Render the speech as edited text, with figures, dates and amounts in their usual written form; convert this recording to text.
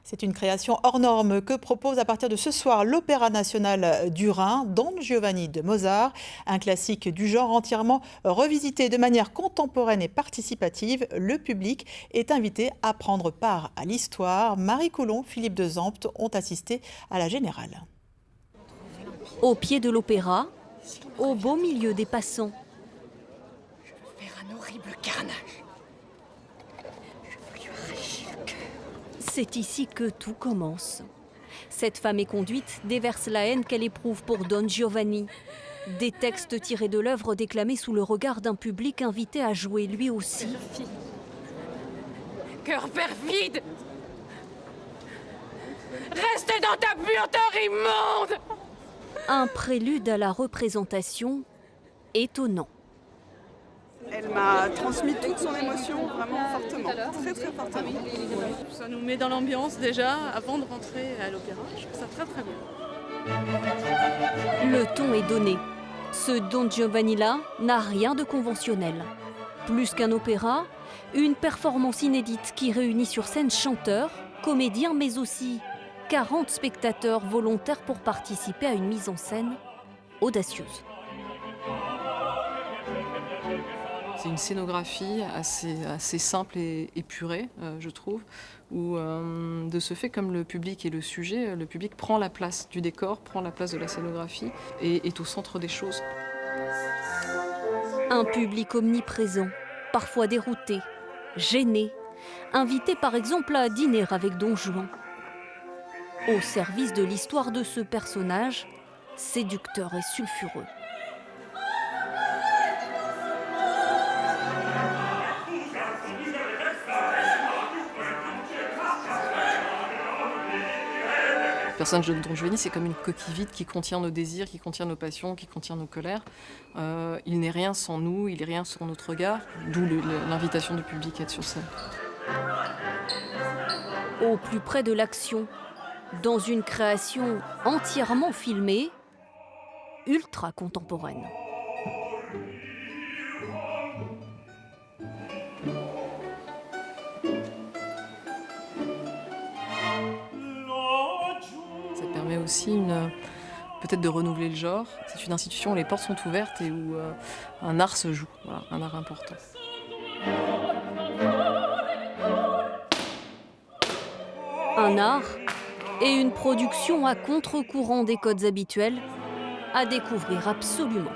C'est une création hors norme que propose à partir de ce soir l'Opéra national du Rhin, Don Giovanni de Mozart, un classique du genre entièrement revisité de manière contemporaine et participative. Le public est invité à prendre part à l'histoire. Marie Coulon, Philippe de Zampt ont assisté à la Générale. Au pied de l'opéra, au beau milieu des passants. Je veux faire un horrible carnage. Je veux lui arracher le cœur. C'est ici que tout commence. Cette femme est conduite déverse la haine qu'elle éprouve pour Don Giovanni. Des textes tirés de l'œuvre déclamés sous le regard d'un public invité à jouer lui aussi. Cœur perfide! Reste dans ta puanteur immonde! Un prélude à la représentation étonnant. Elle m'a transmis toute son émotion, vraiment fortement, très très fortement. Ça nous met dans l'ambiance déjà avant de rentrer à l'opéra. Je trouve ça très très bien. Le ton est donné. Ce Don Giovanni-là n'a rien de conventionnel. Plus qu'un opéra, une performance inédite qui réunit sur scène chanteurs, comédiens, mais aussi 40 spectateurs volontaires pour participer à une mise en scène audacieuse. C'est une scénographie assez simple et épurée, je trouve, où de ce fait, comme le public est le sujet, le public prend la place du décor, prend la place de la scénographie et est au centre des choses. Un public omniprésent, parfois dérouté, gêné, invité par exemple à dîner avec Don Juan. Au service de l'histoire de ce personnage, séducteur et sulfureux. Le personnage de Don Giovanni, c'est comme une coquille vide qui contient nos désirs, qui contient nos passions, qui contient nos colères. Il n'est rien sans nous, il n'est rien sans notre regard, d'où l'invitation du public à être sur scène. Au plus près de l'action, dans une création entièrement filmée, ultra contemporaine. Ça permet aussi peut-être de renouveler le genre. C'est une institution où les portes sont ouvertes et où un art se joue, voilà, un art important. Un art et une production à contre-courant des codes habituels à découvrir absolument.